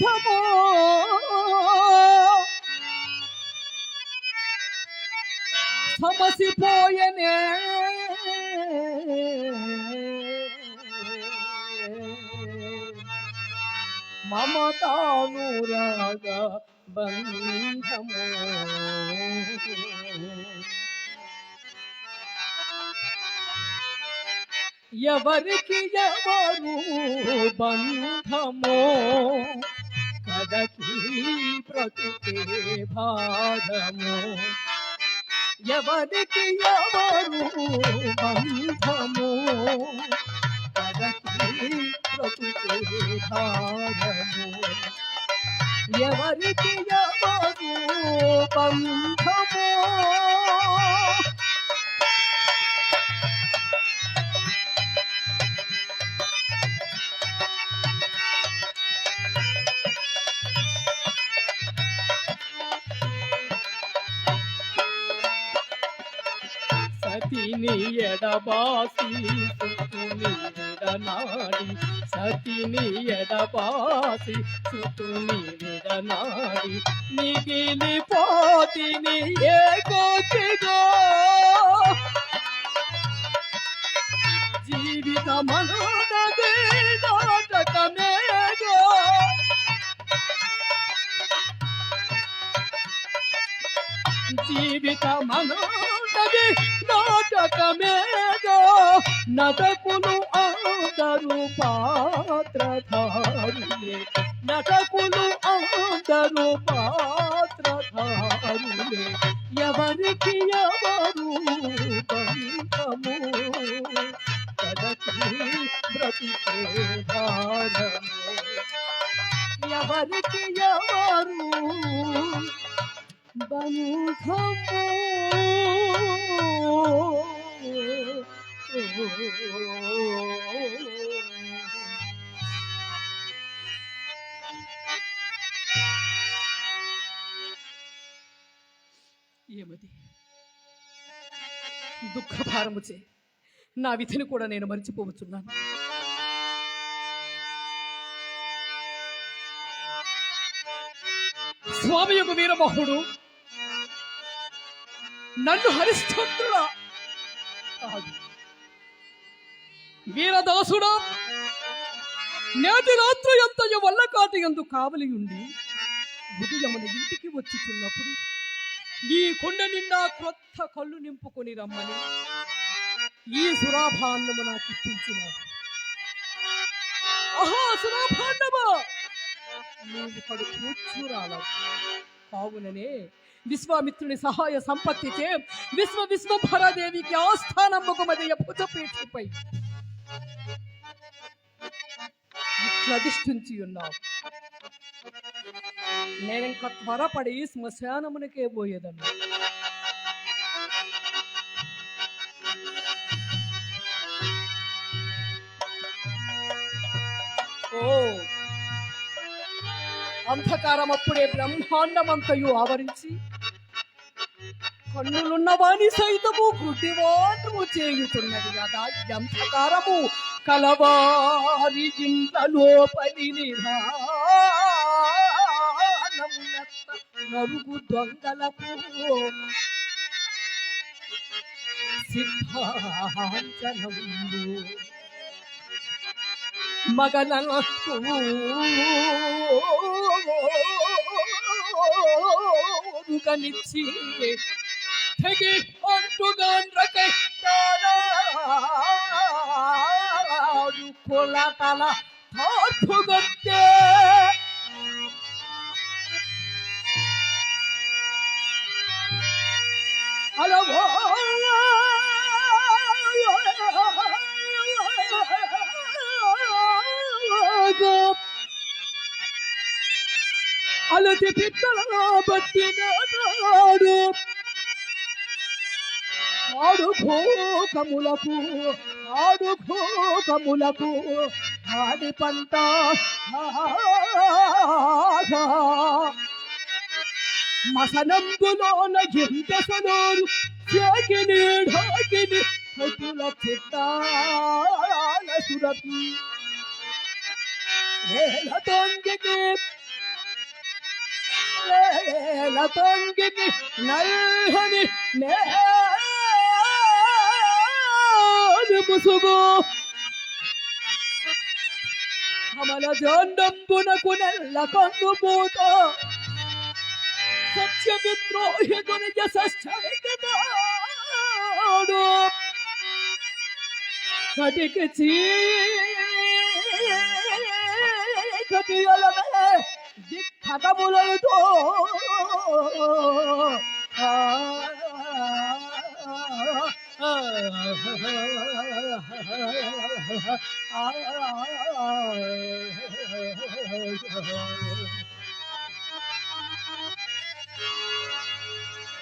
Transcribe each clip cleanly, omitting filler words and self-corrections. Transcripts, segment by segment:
బంధము సమసిపోయనే మమతానురాగ బంధము ఎవరికి ఎవరు బంధమో కదకి బ్రతుకే భారము ఎవరికి ఎవరు బంధము కదకి బ్రతుకే భారము ఎవరికి ఎవరు బంధమో సతిని ఎడబాసి సుతుని విడనాడి సతిని ఎడబాసి సుతుని విడనాడి మిగిలిపోతిని ఏకోతిగా జీవితమనునది నాటకమేగో జీవితమనునది నాటకమేగో నటకులు అందరు పాత్రధారులే నటకులు అందరు పాత్రధారులే ఎవరికి ఎవరు బంధము కదకి బ్రతుకే భారము ఎవరికి ఎవరు బంధము ఏమది దుఃఖభారముచే నా విధిని కూడా నేను మరిచిపోవచ్చున్నాను. స్వామి యొక్క వీరబాహుడు నన్ను హరిశ్చంద్రుడా వీరదాసుడా నేటి రాత్రి ఎంతయో వల్ల కాటి ఎందు కావలి ఉండి ఉదయమున ఇంటికి వచ్చుచున్నప్పుడు ఈ కొండ నిండా క్రొత్త కళ్ళు నింపుకొని రమ్మని ఈ సురాభాండము నాకు ఇప్పించినాడు. ఆహా సురాభాండమా నీవు కడు కూర్చురాలవు కావుననే విశ్వామిత్రుని సహాయ సంపత్తిచే విశ్వభరాదేవికి ఆస్థానమ్మకు మధ్య భుజపీఠిపై ఇట్లధిష్ఠించి ఉన్నావు. నేనింక త్వరపడి శ్మశానమునకే పోయేదను. ఓ అంధకారం అప్పుడే బ్రహ్మాండమంతయు ఆవరించి కన్నులున్న వాణి సైతము గుడ్డివాటము చేయుతున్నది కదా. అంధకారము కలవారి ఇంట లోపలి నలుగు దొంగలకు సిద్ధాంచనము మగలకు కనిచ్చి తెగి అంటుగాండ్రకై కొలతల తార్పుగొత్తే అలవో అలతి పిట్టల బట్టినాడు ఆడు ఆడి పంట మసనంబులోన ఎంతసనోరు చేకిని ఢాకిని హతుల చిత్తాల సురపి వేల తొంగికి నేల తంగికి నల్లని ముసుగు అమల జండంబునకు నెల్ల కన్నుమూత సత్యమిత్రోహి గునిజ సశ్చరికతాడు కటికి చీకటియలమే దిక్కటములతో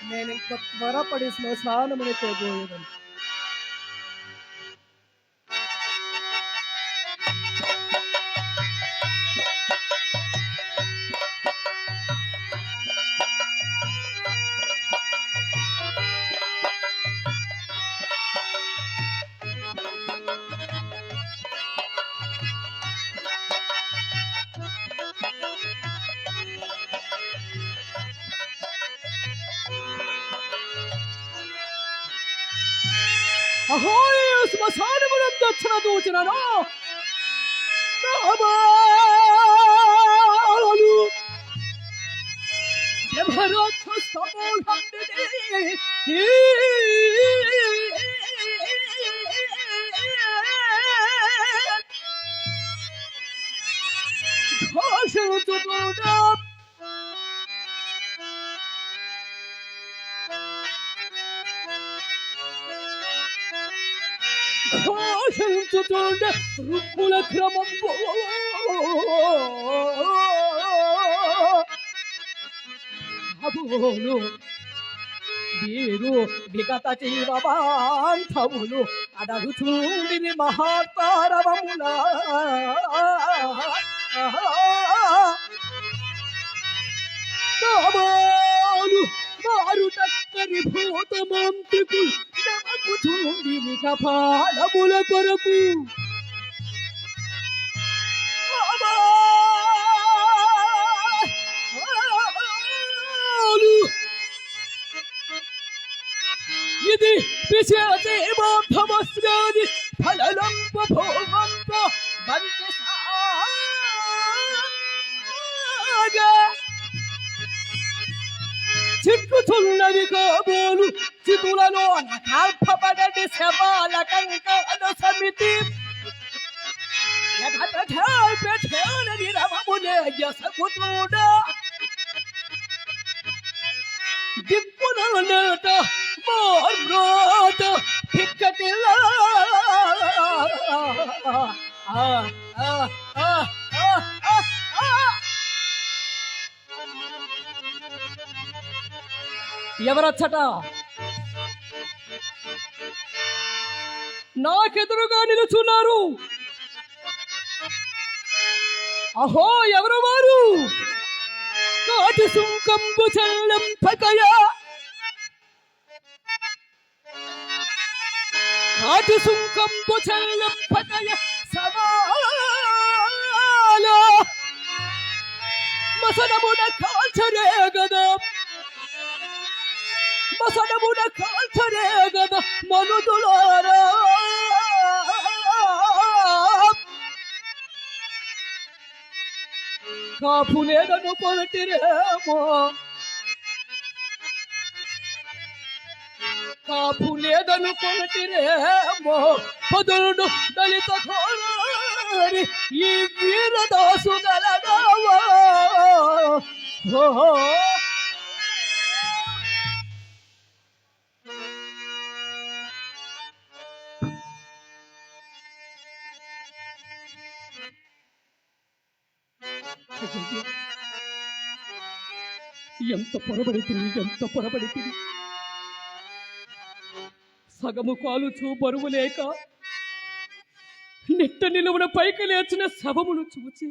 నేను ఇంక త్వరపడి శ్మశానముని పోయేదను. అహోయ్ శ్మశానమునందు వచ్చిన దూచినను ఘోషించుకుంటా ఘోషించుతుండే రుక్కుల క్రమంబు అబోలు వీరు విగత జీవబాంధవులు అడగు చూడిని మహాతారవముల మారు టక్కరి భూతమంత్రికు నమకు చూడిని కపాలముల కొరకు ఇది విశేషేమాధమస్యాది ఫలలంప భోగంప బంతి సాగా చిక్కుతున్నవి కాబోలు చితులలో కాల్పబడని శవాల కంకణ సమితి పెట్టేనని రమములే యసకుతూడ దిప్పున నేట మోర్మ్రోత పిక్కటిలా ఎవరచ్చట నాకెదురుగా నిలుచున్నారు? అహో ఎవరు వారు? కాటి సుంకంబు చెల్లంపకయ కాటి సుంకంబు చెల్లంపకయ సవాల మసనమున కాల్చరే గదా మసనమున కాల్చరే గదా మనుదులారా కాపులేదను కొరటిరేమో కాపులేదను కొరటిరేమో పదుడు దళిత ఘోరారి ఈ వీరదాసు గలగావో ఎంత పొరబడితిని సగము కాలుచూ బరువు లేక నిట్ట నిలువున పైకి లేచిన శవమును చూచి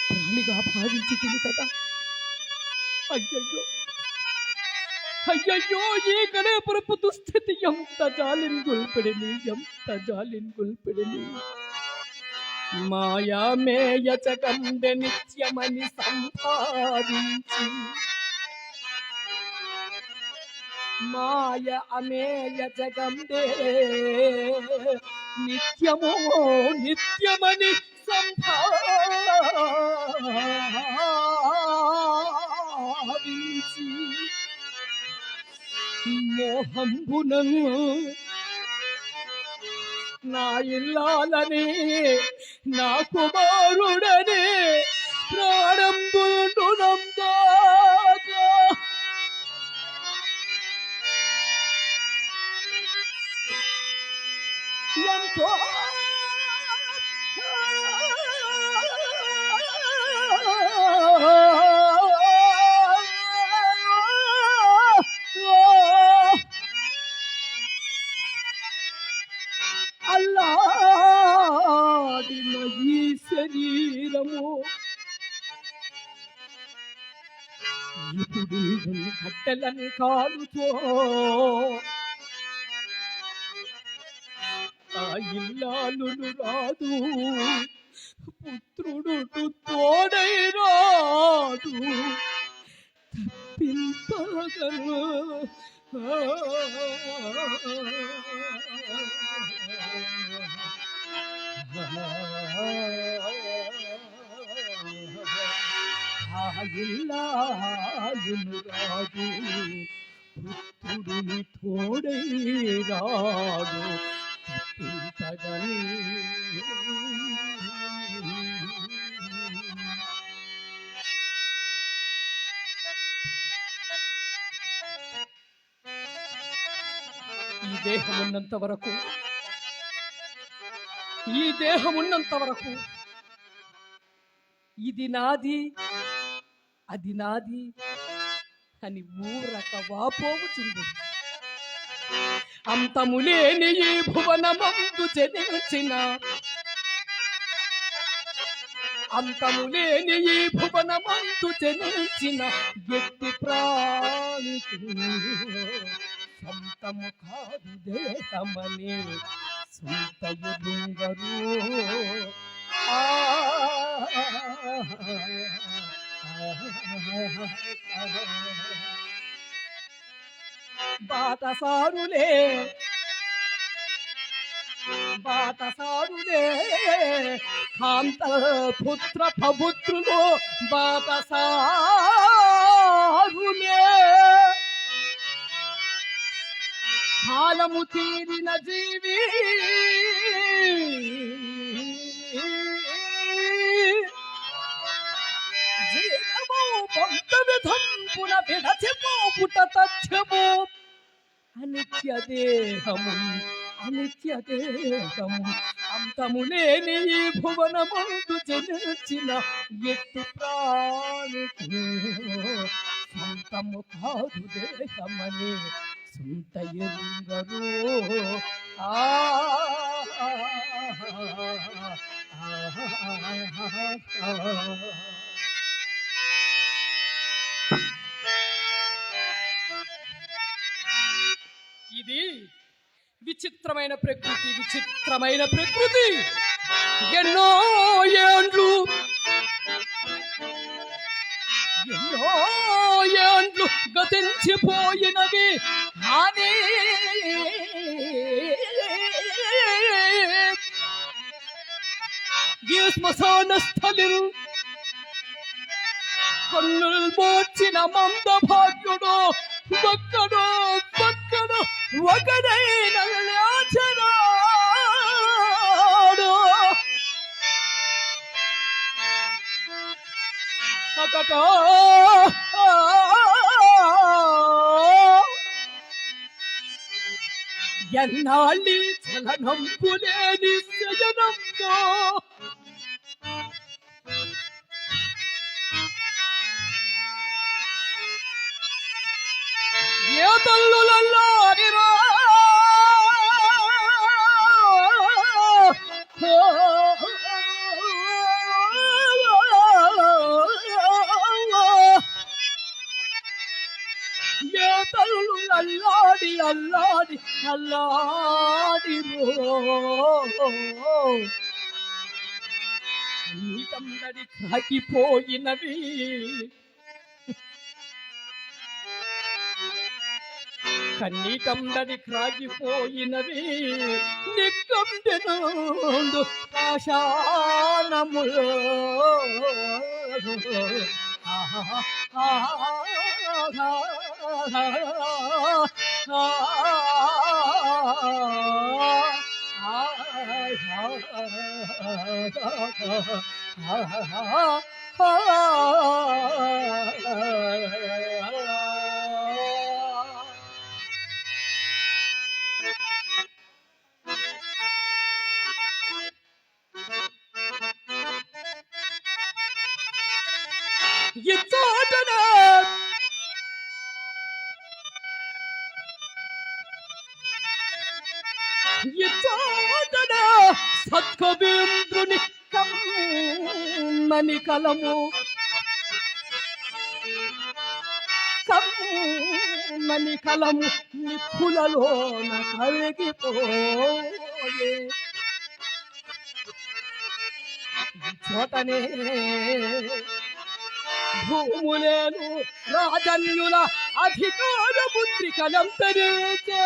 ప్రాణిగా భావించి తిని కదా. అయ్యయ్యో అయ్యయ్యో ఈ గణేపురపు దుస్థితి ఎంత జాలిన్ గుల్పెడిని మాయామేయ జగంబె నిత్యమని సంపాదించి మాయ అమేయ జగంబే నిత్యమో నిత్యమని సంపాదించి మోహంబునను నా ఇల్లాలని నా కుమారుడని ప్రాణంబునునందాగా ఎంతో అల్లాడిన ఈ శరీరము ఇప్పుడు కట్టెలని కాలుతో ఆ ఇల్లాలు రాదు పుత్రుడు తోడై రాదు తప్పింపగలు ఆ ఇల్లాలు రాదు పుత్రుడిని తోడై రాడు తప్పింపగలు ఈ దేహం ఉన్నంత వరకు ఇది నాది అది నాది అని ఊరక వాపోవుతుంది. అంతములేని ఈ భువనమందు జనించిన ఎట్టి ప్రాణికి సొంతము కాదు దేహమని సొంత ఎరుంగరు. బాటసారులే కాంత పుత్ర పపుత్రులు బాటసారులే కాలము తీరిన జీవి జీవము పొంత విధంపున విడచిపోపుట తథ్యము. అనిత్య దేహము అంతములేని ఈ భువనమందు జనించిన ఎట్టి ప్రాణికి సొంతము కాదు దేహమని సొంత ఎరుంగరు. ఇది విచిత్రమైన ప్రకృతి. ఎన్నో ఏండ్లు గతించిపోయినవి కానీ ఈ శ్మశాన స్థలి కన్నులు మోచిన మంద భాగ్యుడు ఒక్కడు ఒకడైన లేచనాడు. ఒకట ఎన్నాళ్ళి చలనంపులేని శయనంలో ఏ తల్లులల్లాడిరా ఏ తల్లులల్లా అల్లాడిరో నీటందరి కాకిపోయినవి కన్నీటందరి క్రాగిపోయినవి నిక్కందెనందు పాషాణములో ఇచ్చోటన ఇచ్చోటన సత్కవీంద్రుని కమ్మని కలము కమ్మని కలము నిప్పులలోన కరిగిపోయే చోటనే భూములేను రాజన్యుల అధికార ముద్రికలంతరించే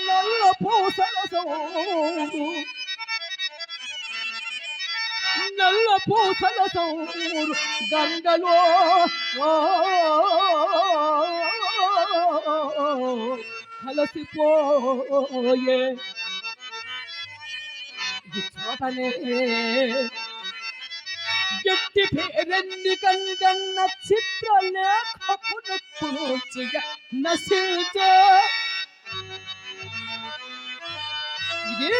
నల్ల పూసల సౌరు నల్ల పూసల సౌరు గంగలో కలసిపోయే చోటనే ఎట్టి పేరెన్ని కంగన్న చిత్రలేఖపునప్పును నశించే ఇది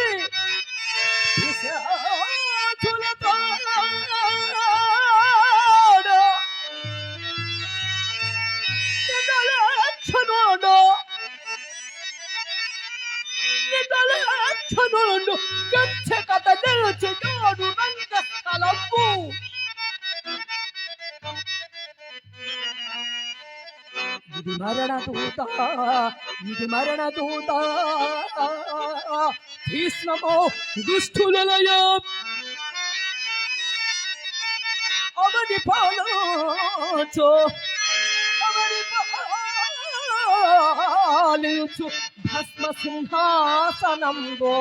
పిశాచులతో నిదలక్షణుడు గచ్చ కథ నిలిచినాడు రంగస్థలము ఇది మరణ దూత భీష్మమో దుష్టులయ అవని పాలచో పాలించు భస్మ సింహాసనంబో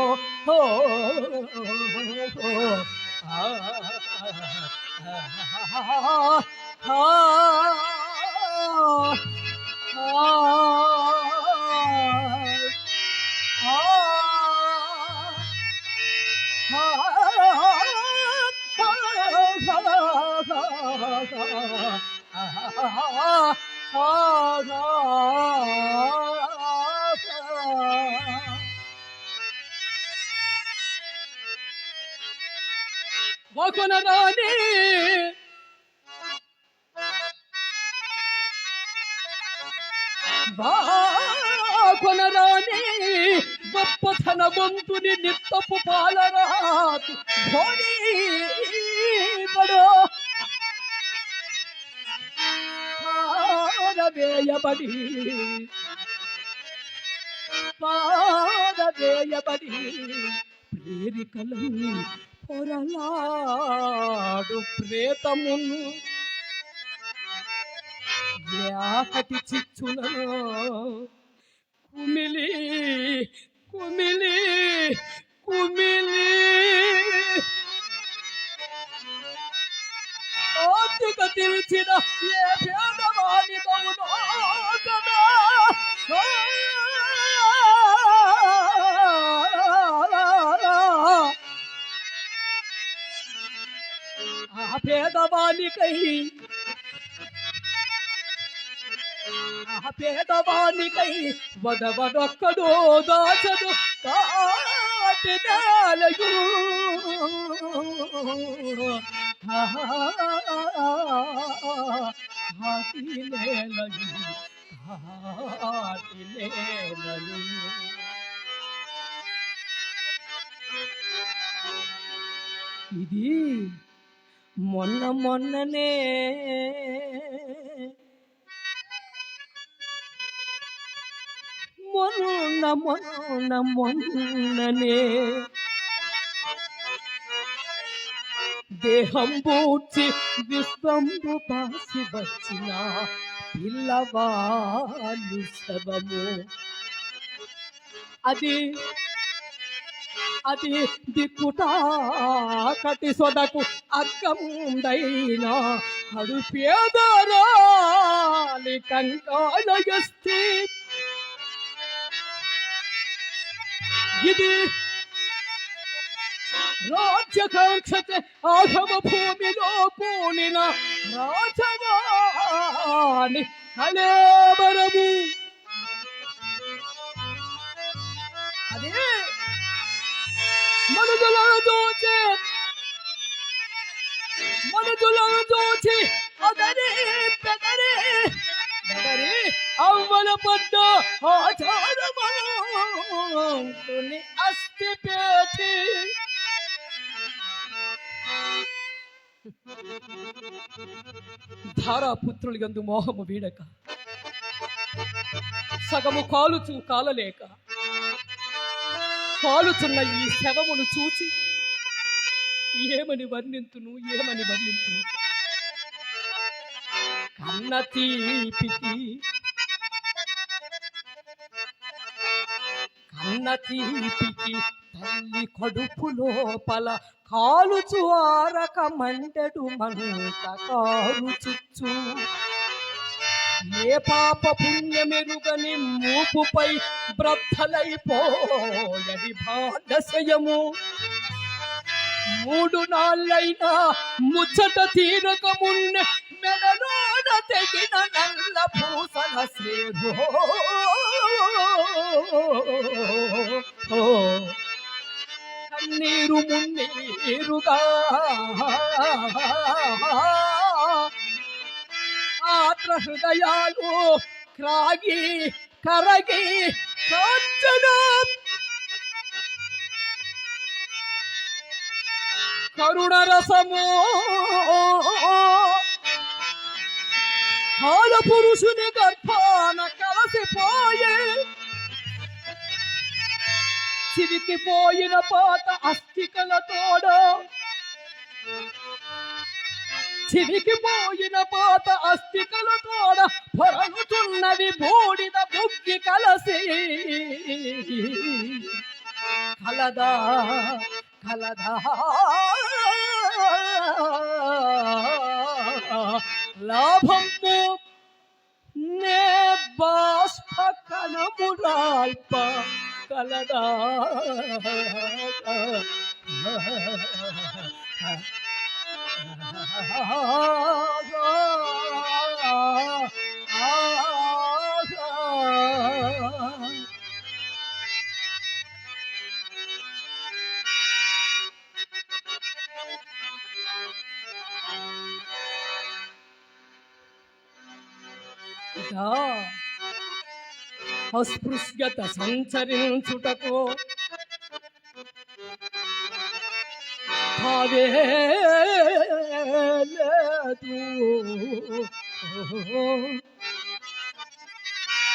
వకునరాణి కొనరాని గొప్పతన గొంతుని నిత్తపు పాలరాతు ధోని పడో పారవేయబడి ప్రేరికలు పొరలాడు ప్రేతమును వ్యాకటి చిచ్చున కుమిలి కుమిలి కుమిలి ఆర్థిక తెలిసిన ఏ పేదవాని తవునో కదా ఆ పేదవానికై వదవదొక్కడో దాచదు కాటి నేలయు కాటి నేలయు కాటి నేలయు ఇది మొన్ననే మొన్ననే దేహం పూడ్చి విశ్వంబు పాసి వచ్చిన పిల్లవాడి శవము అది దిక్కుటాకటి సొదకు అగ్గముండైనా అడు పేదరాలి కంకాలయస్తే ఇది రాజ్యకాంక్షతే ఆగమ భూమిలో పూనిన రాజవాణి కళేబరము అదే మనుజులను దోచి అదరే పెదరే అవ్వల పడ్డ ఆచారమని అస్థి పేచి ధారాపుత్రులు గందు మోహము వీడక సగము కాలుచు కాలలేక కాలుచున్న ఈ శవమును చూచి ఏమని వర్ణింతును కన్న తీపికి తల్లి కడుపు లోపల కాలుచు ఆరక మంటెడు మంట కారుచుచ్చు ఏ పాప పుణ్యమెరుగని మూపుపై బ్రద్దలైపోయడి భాండశయము 3 నాళ్ళైనా ముచ్చట తీరక మున్నె మెడలోన తెగిన నల్ల పూసల సేరు కన్నీరు మున్నీరుగా ఆత్ర హృదయాలు క్రాగి కరగి కాంచన కరుణ రసము కాల పురుషుని గర్భాన కలసిపోయే చిరికిపోయిన పాత అస్థికలతోడ పొరలుతున్నది బూడిద బుగ్గి కలసి కలదా లాభము నే బాష్ప కణమురాల్ప కలదా అస్పృశ్యత సంచరించుటకు లేదు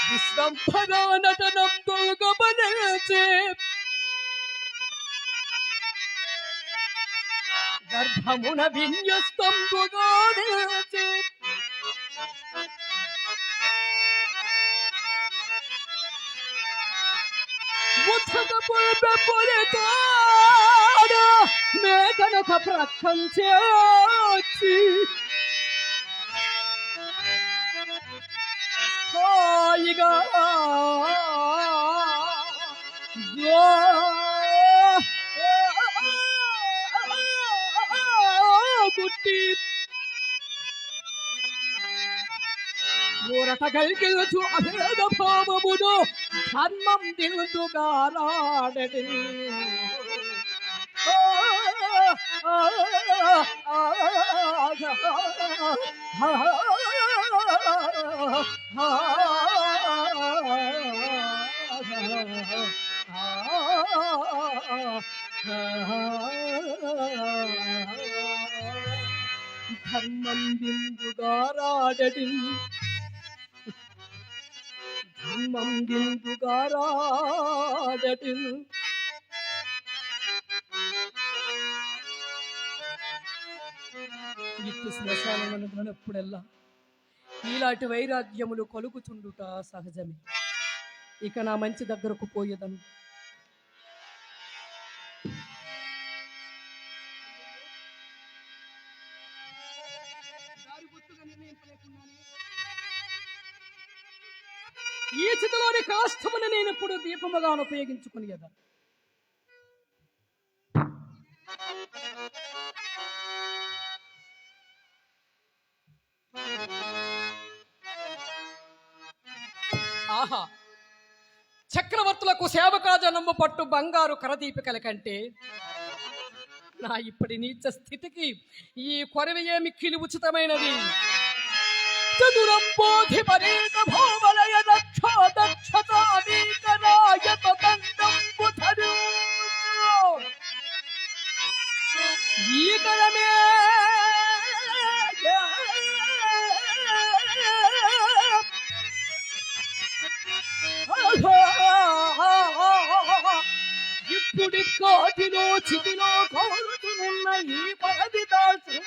విశ్వంభరా నటనంతో గమనించే గర్భమున విన్యస్తంబుగా నిలిచే మేకనొక ప్రక్కం చేర్చి హాయిగా గుట్టి ఊరట కలిగిచ్చు అభేద భావమును ధర్మం దిగుగారాడటి ఆ, ధర్మం దిందుగారాడడి ధర్మం దిందుగారాడడి ఇటు శ్మశానమునప్పుడల్లా ఇలాంటి వైరాగ్యములు కలుగుచుండుట సహజమే. ఇక నా మంచి దగ్గరకు పోయేదను. ఈ చితలోని కాష్టమును నేను ఇప్పుడు దీపముగా ఉపయోగించుకునేదా. ఆహా, చక్రవర్తులకు సేవకాజనము పట్టు బంగారు కరదీపికల కంటే నా ఇప్పటి నీచ స్థితికి ఈ కొరవ ఏమి కిలి ఉచితమైనది. చతురంబోధి పరీత భోవలయ దక్షో దక్షతామీకరాయత దండంబు ధరించు. ఈ కరమే ఇప్పుడి కోటిలో చితిలో కోరుతున్న ఈ పరది దాల్చు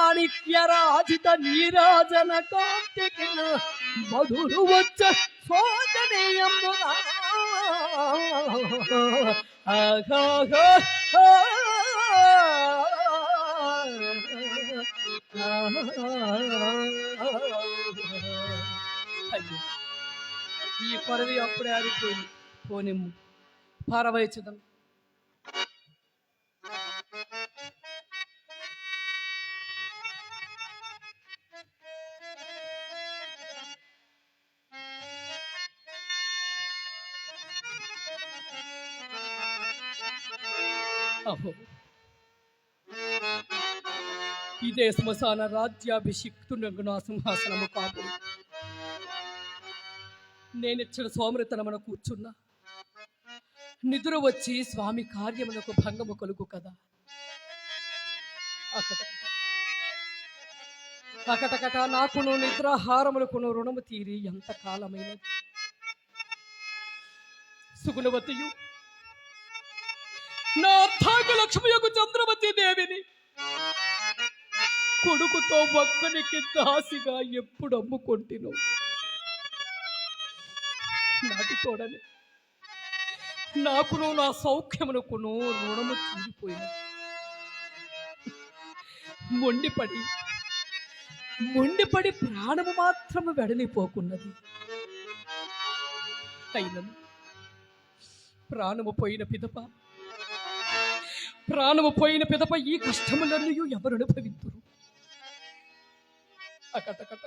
నవ్యమాణిక్యరాజిత నీరాజన కాంతికి మధురు వచ్చ శోచనీయముగా ఈ పరవి అప్పుడే ఆరిపోయింది. పోనిమ్ము, పారవయచుదం. అహో, ఇదే శ్మశాన రాజ్యాభిషిక్తునకు నా సింహాసనము కాపు. నేనిచ్చడ సోమరితనమున కూర్చున్నా నిద్ర వచ్చి స్వామి కార్యమునకు భంగము కలుగు కదా. అకటకట నాకును నిద్రాహారములకును రుణము తీరి ఎంత కాలమైనది. సుగుణవతియు నా అర్థాంగ లక్ష్మియకు చంద్రవతి దేవిని కొడుకుతో ఒక్కనికి దాసిగా ఎప్పుడు అమ్ముకొంటిను. నాటి తోడని నాకును నా సౌఖ్యమునకును రుణము తీరిపోయినది. మొండిపడి ప్రాణము మాత్రము వెడలిపోకున్నది. అయినను ప్రాణము పోయిన పిదప ఈ కష్టములన్నీ ఎవరు అనుభవింతురు? అకటకట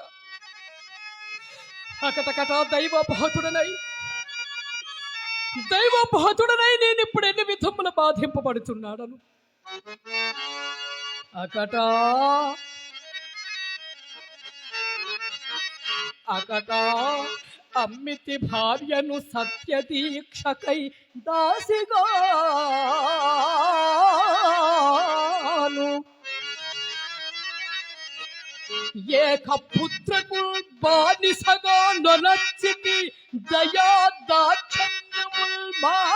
దైవబహతుడనై నేను ఇప్పుడు ఎన్ని విధముల బాధింపబడుతున్నాడను. అకట అమ్మితి భార్యను సత్యదీక్షకై దాసిగాను ఏక పుత్రకు బానిసగా నొనచ్చితి దయా దాక్షణ్యముల్ మాని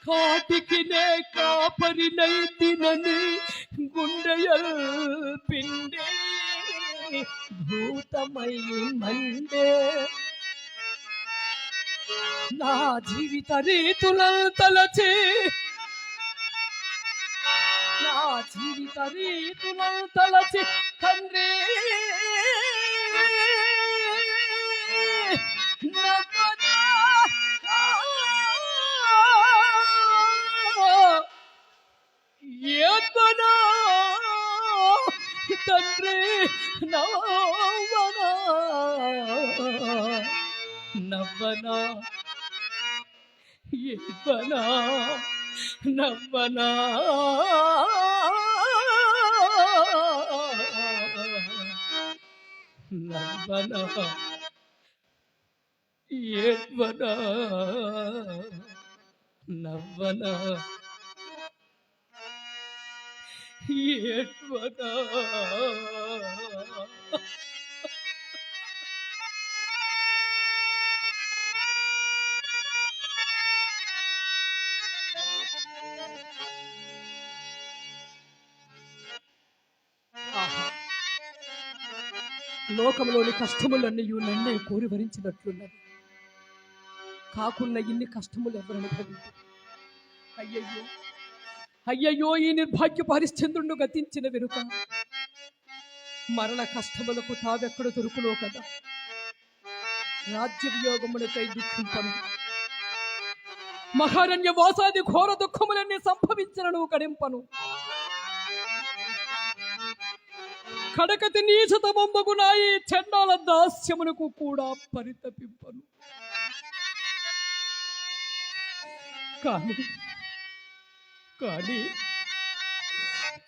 కాటికి నే కాపరినైతినని గుండెయల్ పిండి భూతమై మండే నా జీవిత రీతులను తలచి తండ్రి తండ్రి నవ్వనా నవ్వనా నవ్వనా ఏడ్వనా నవ్వనా ఏడ్వనా ఆహా! లోకంలోని కష్టములన్నీ నన్నే కోరి భరించినట్లున్నది. కాకున్న ఇన్ని కష్టములు ఎవరు అనుభవించరు. అయ్యయ్యో అయ్యయ్యో, ఈ నిర్భాగ్య పరిశ్చంద్రుడు గతించిన వెనుక మరణ కష్టములకు తావెక్కడ దొరుకులో కదా. రాజ్య వియోగములకై దుఃఖింపను, మహారణ్య వాసాది ఘోర దుఃఖములన్నీ సంభవించను కడింపను. కడకతి నీచతమంబగు నాయి చండాల దాస్యమునకు కూడా పరితపింపను. కానీ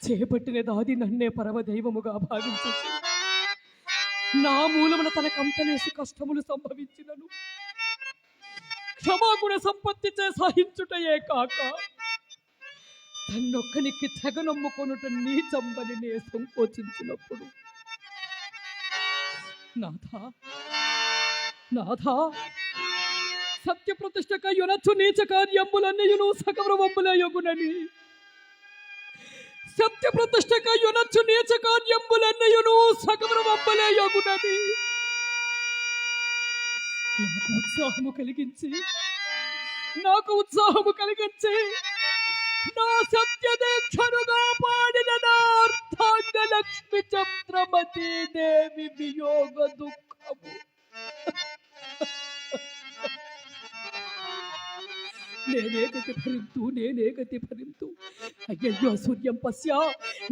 చేపట్టిన దాది నన్నే పరమదైవముగా భావించు. నా మూలమున తనకంతలేసి కష్టములు సంభవించినను క్షమాగుణ సంపత్తి చే సహించుటయే కాక తన్నొక్కనికి తెగనమ్ముకొనుట నీచంబని నే సంకోచించినప్పుడు నాథా సత్య ప్రతిష్టక యునచ్చు నీచ కార్యములన్నయును సకవ్రవంబుల యొగునని, సత్య ప్రతిష్టక యునచ్చు నీచ కార్యములన్నయును సకవ్రవంబుల యొగునని నాకు ఉత్సాహము కలిగించి నా సత్యదీక్షరుగా పాడిన నార్థాంగ లక్ష్మి చంద్రమతి దేవి వియోగ దుఃఖము నేనే గతి భరింతు అయ్యయ్యో సూర్యం పశ్య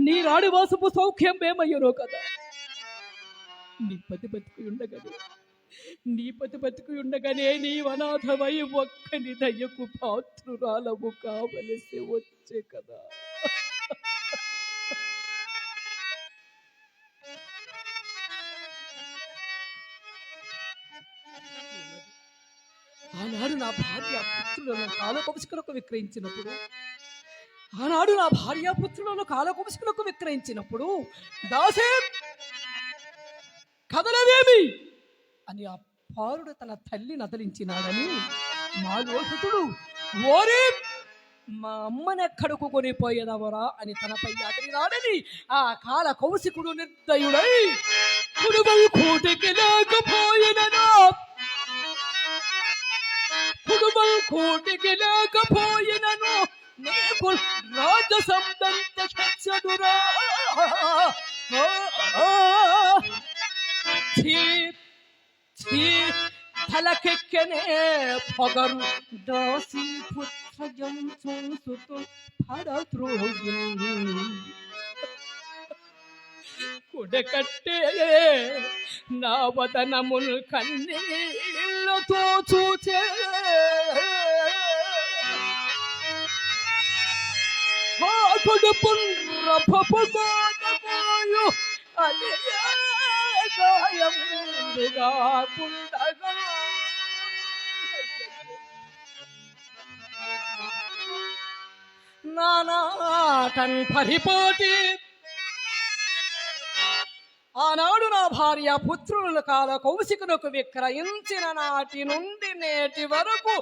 నీ రాడివాసపు సౌఖ్యం ఏమయ్యనో కదా. నీ పతి బతికి ఉండగానే నీ అనాథమై ఒక్కని దయ్యకు పాత్రురాలము కావలసి వచ్చే కదా. ఆనాడు నా భార్య పుత్రులను కాలకొంశకులకు విక్రయించినప్పుడు దాసే కదలవేమి అని ఆ పారుడు తన తల్లి నదలించినాడని మా లోహితుడు ఓరి మా అమ్మనెక్కడకు కొనిపోయేదవరా అని తనపై అతనినాడని ఆ కాల కౌశికుడు నిర్దయుడై కుడుబై కూటికి లేకపోయినను నీకు రాజసంబంధ చదురా తలకెక్కనే పొగరు దాసి పుత్రజం చూసుతూ పడద్రోగి కుడకట్టే నా వదనముల్ కన్నీళ్ళతో చూచే కొడుపుండ్రపపుకోదపోయు అది గాయముగా కుండగా నానాటన్ పరిపాటి ఆనాడు నా భార్య పుత్రుల కాల కౌశికునకు విక్రయించిన నాటి నుండి నేటి వరకు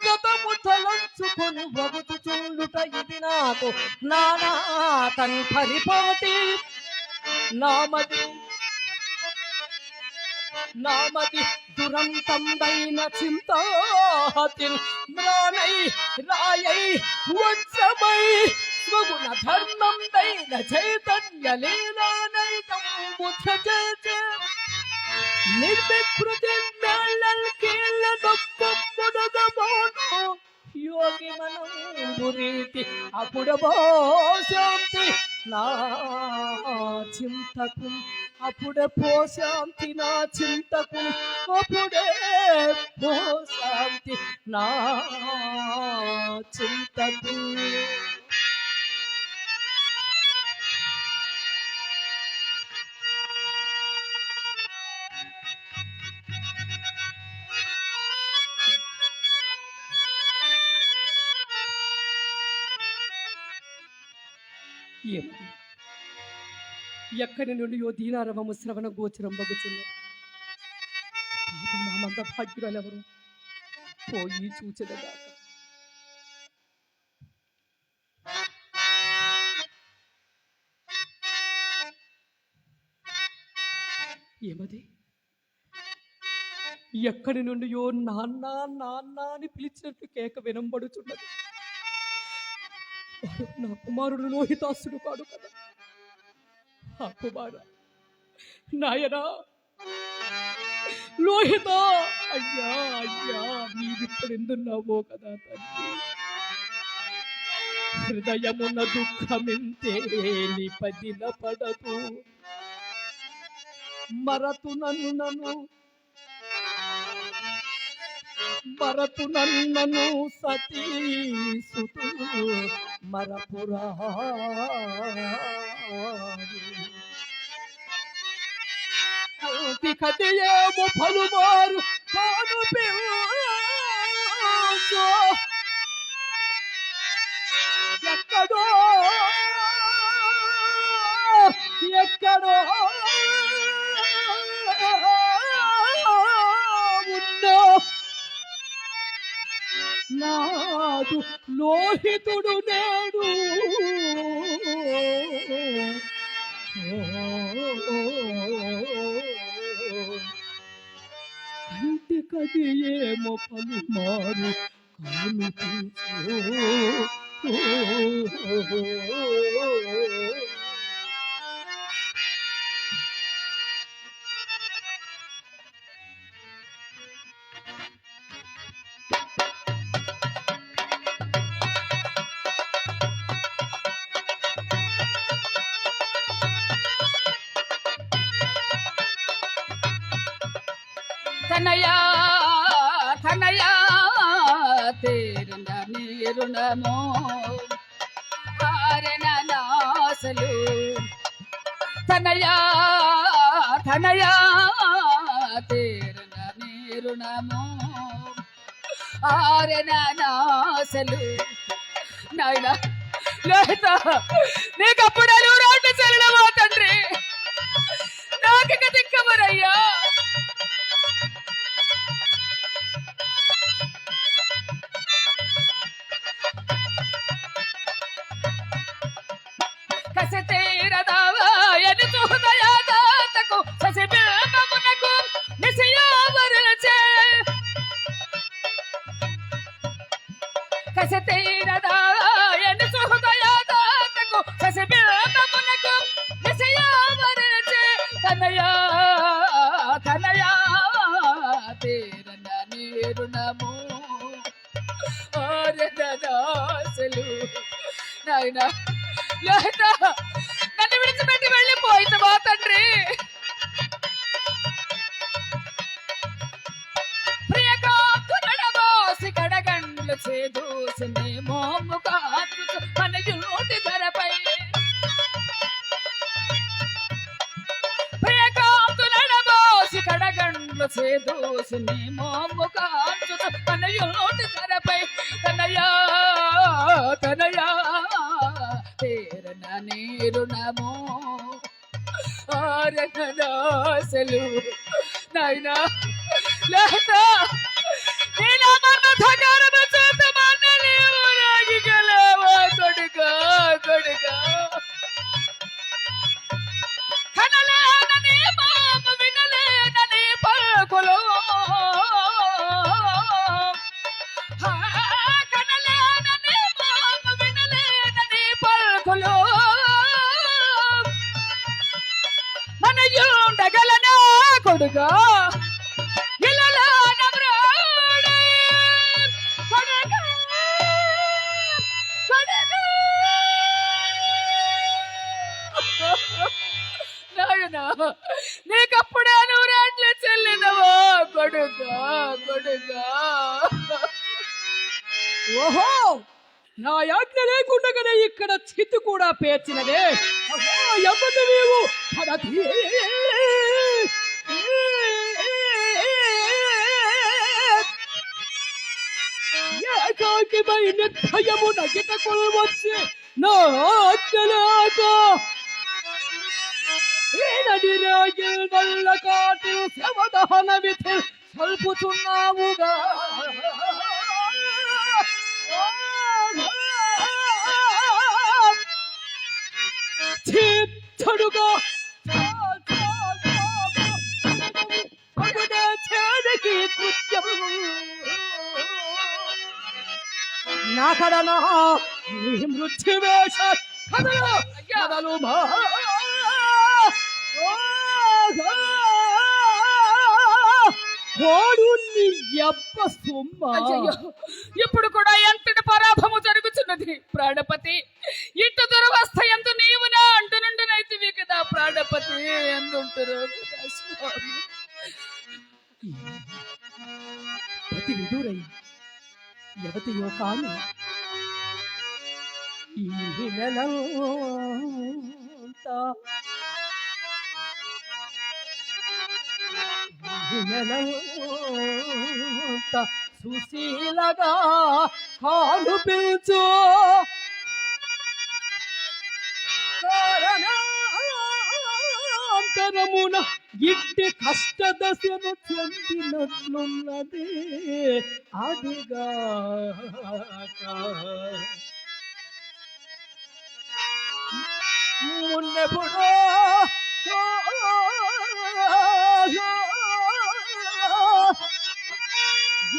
గతము తలంచుకొని వగుచుండుట ఇది నాకు నానాటన్ పరిపాటి నామది దురంతందైన చింతాతిన్ మ్రానై రాయై వజ్రమై స్వగుణ ధర్మందైన చైతన్య లీలానైకము ఛచేచే నిర్వికృతి మేళల్ కీళ్ళ దొక్కముడగమోను యోగి మనం బురీతి అపుడబో శాంతి నా చింతకు అప్పుడే పోశాంతి, నా చింతకు అప్పుడే పోశాంతి, నా చింతకు. ఏమని ఎక్కడి నుండి యో దీనారవము శ్రవణ గోచరం బగుచున్నది. పాప మా మంద భాగ్యురాలెవరు పోయి చూచెదగాక. ఏమది ఎక్కడి నుండి యో నాన్న నాన్న అని పిలిచినట్టు కేక వినంబడుచున్నది. నా కుమారుడు లోహితాసుడు కాడు కదా. ఆ కుమార నాయనా లోహిత, అయ్యా అయ్యా నీవిప్పుడెందున్నావో కదా తండ్రి. హృదయమున దుఃఖమింతే పదిల పడదు, మరతు నన్నను సతీసుతు మరపురా. కదియేమో పలుమారు కాను పిల్చో, ఎక్కడో ఎక్కడో ఉన్నో నాదు లోహితుడు నేడు. కంటి కదియేమో పలుమారు కాను పిల్చో. తనయా తనయా తేరున నీరుణమో ఆరన నాసలు. తనయా తనయా తేరున నీరుణమో ఆరన నాసలు. నాయన లోహిత, నీకప్పుడు రోడ్డు చల్లవా తండ్రి, నాకిక దిక్కమరయ్యా. కసతేరదాయని సుహృదయాదాతకు ససిబింబమునకు నిశయావరులచే. కసతేరదాయని సుహృదయాదాతకు ససిబింబమునకు నిశయావరులచే. తనయా తనయా తేరన నీరుణము ఆరదనాసలు. నాయనా లోహిత, నన్ను విడిచిపెట్టి వెళ్ళిపోయింది తండ్రి. ప్రియకాంతుడబోసి కడగండ్లు చేదూసి నీ మోము కాచు మన యూటి ధరపై. ప్రియకాంతుడబోసి కడగండ్లు చేదూసి నీ మోము కాచు మన యూటి ధరపై. తనయా తనయా తేరన నీరుణమో ఆరనాసలు. నాయనా లోహిత, నేను మన్నథకారము చేత మన్నలేవు రాగిగలవా కొడుకా కొడుకా. కనలేనని మామ వినలేనని పలుకులు, కనలేనని మామ వినలేనని పలుకులు. మనయుండగలనా కొడుగా ఇలలా నమ్రాడే కొడుగా కొడుగా. కొడుకా కొడుకా. ఓహో, నా యాజ్ఞ లేకుండగానే ఇక్కడ చిత్తు కూడా పేర్చినదే. అహో, ఎవరు నీవు? పడతి. ఏకాకిపై నిర్భయము నగిట కొలవచ్చి నా ఆజ్ఞలేక ఈనడి రాగిల్ నల్ల కాటి శవదహన విధి సల్పుచున్నావుగా. చిత్తడుగా చేదకి కృత్యం నా కడనా మృత్యువేష కదలు మా. వాడు నీ యబ్బ సొమ్మ. అయ్యయ్యో, ఇప్పుడు కూడా ఎంతటి పరాభము జరుగుతున్నది ప్రాణపతి. ఇంటి దురవస్థ ఎందు నీవు నా అంటునుండునైతివి కదా ప్రాణపతి. ఎందుంటారు కదా స్వామి. ప్రతి విదూరై యవతియో కాని ఈ నెలంతా సుశీలగా కాలు పిలుచు కారణాంతరమున ఇట్టి కష్టదశను చెందినట్లున్నది అదిగాక. మున్నెప్పుడో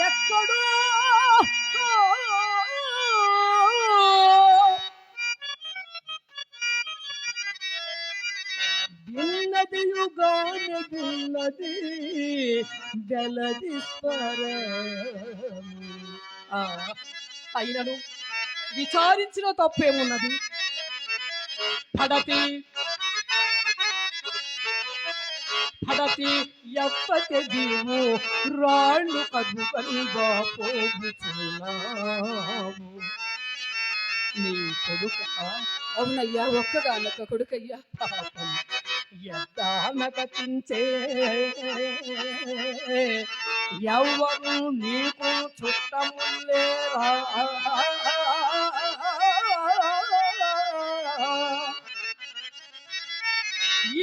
ఎక్కడో విన్నదియుగానే విన్నది వెలది స్వరము. అయినను విచారించిన తప్పేమున్నది? పడతి పడతి ఎప్పటి జీవు రాళ్ళు కదుకలుగా పోగుచున్నాము. నీ కొడుక అవునయ్యా, ఒక్కగానొక్క కొడుకయ్యా. పాపం ఎద్దానకతించే ఎవ్వరు నీకు చుట్టములేరా.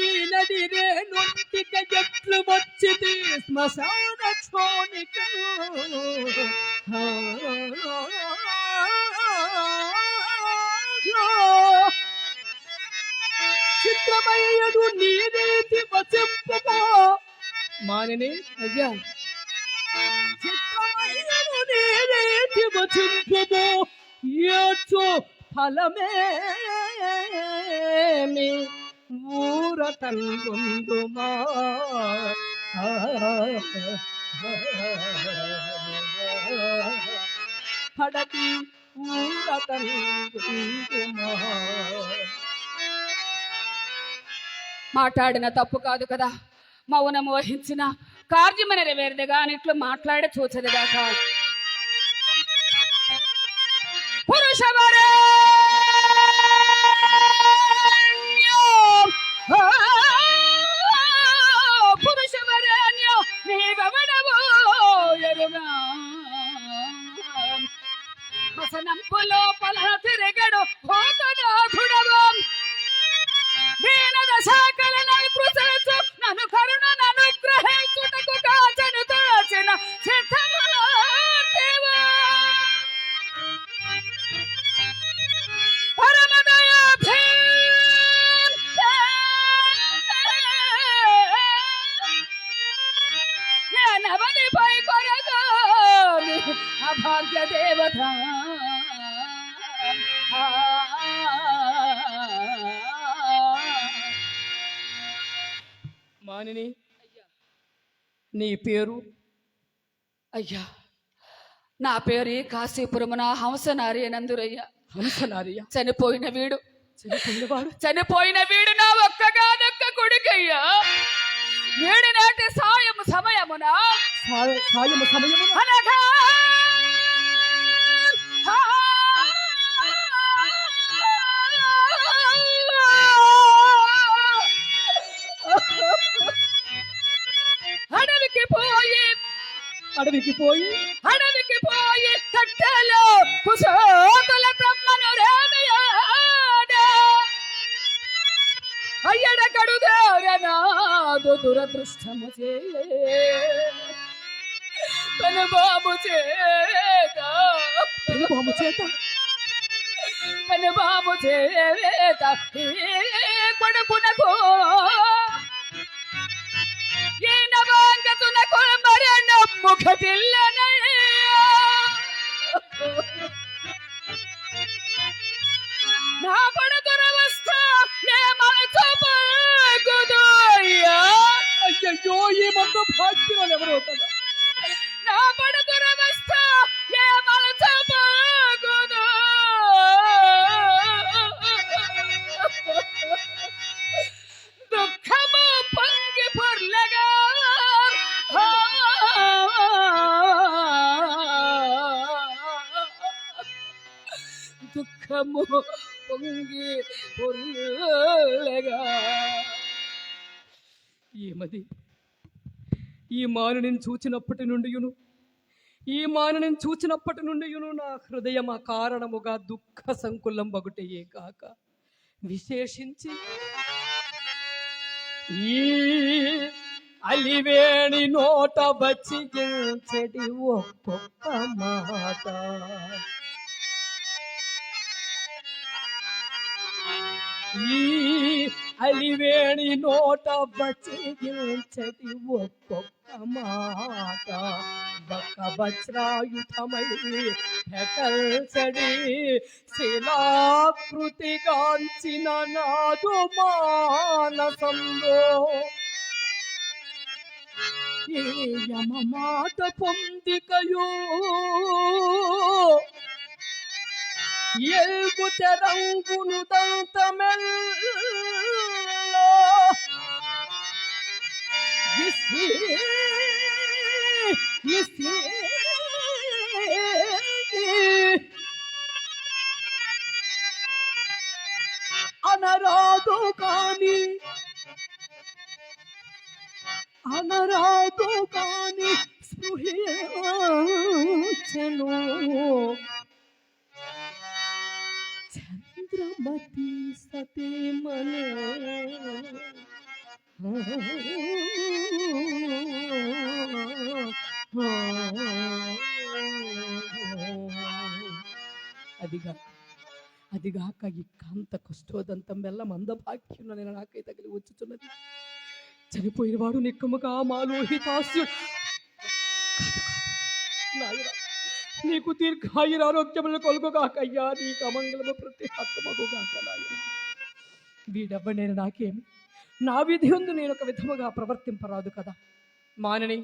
ఈ నది రేణుంటిక ఎట్లు వచ్చింది శ్మశాన క్షోణిక. చిత్రమయ్యడు నీ రీతి వచింపమో మానిని. అయ్యా, చిత్రమయ్యడు నీ రీతి వచింపమో ఏచో ఫలమేమి ఊరటంగుందుమా. పడతి ఊరటంగుందుమా. మాట్లాడిన తప్పు కాదు కదా. మౌనము వహించిన కార్యము నెరవేరదుగా ఇట్లు మాట్లాడే చూచదుగాక. పురుషవరేణ్యో నీవెవడవో ఎరుగా. హసనంపు లోపల తిరగడు భూతనాథుడవు. నన్ను కరుణ నన్ను గ్రహించుటకు కాచను తోచిన సిద్ధమూర్తివా. నవనిపై కొరగా అభాగ్య దేవత. మానిని, నీ పేరు? అయ్యా, నా పేరు కాశీపురమున హంసనారి నందురయ్యా. హంసనారియ? చనిపోయిన వీడు. చనిపోయినవాడు? చనిపోయిన వీడు నా ఒక్కగానొక్క కొడుకయ్యా. వేడి నాటి సాయము సమయమున సాయము సమయమున అనగా అడవికి పోయి కట్టెలో కుశోకుల తమ్మను రేమయాడ అయ్యడ కడుదారనాదు దురదృష్టము చే కనుబాము చేత కొడుకునకు ఈనవాంగతునకు మరణ ముఖ పిల్లనయ్యా నా పడ దురవస్థ నే మనసపగుదయ్యా అయ్యో ఈ మంద భాగ్యులు ఎవరో కదా నా పడ దురవస్థ నే మనసపగుదు దుఃఖము పొంగి పొర్లగా దుఃఖము పొంగి పొర్లగా ఏమది ఈ మానుని చూచినప్పటి నుండి నా హృదయం కారణముగా దుఃఖ సంకులం బగుటయే కాక విశేషించి ఈ అలివేణి నోట బచ్చిగించడి ఒక్కొక్క మాట ఈ అలివేణి నోట బచ్చిగించడి ఒక్కొక్క మాట బక్క వజ్రాయుధమై పెకల్చడి శిలాకృతిగాంచిన నాదు మానసంలో ఏ యమ మాట పొందికయో ఎల్గు తెరంగును దంతమెల్లో అనరాదు కాని స్పృహించెను చంద్రమతి సతీమణి అదిగాక ఈ కాంత కుష్ఠోదంతం మెల్ల మందభాగ్యున్న నేను నాకై తగిలి వచ్చుచున్నది చనిపోయినవాడు నిక్కముగా మాలోహితాస్యుడు నీకు దీర్ఘాయురారోగ్యములు కొలుగుగాకయ్యా నీకు అమంగళము ప్రతిహతమగుగాక నాయన వీడెవ్వ నేను నాకేమి నా విధి ఉంది నేను ఒక విధముగా ప్రవర్తింపరాదు కదా మానని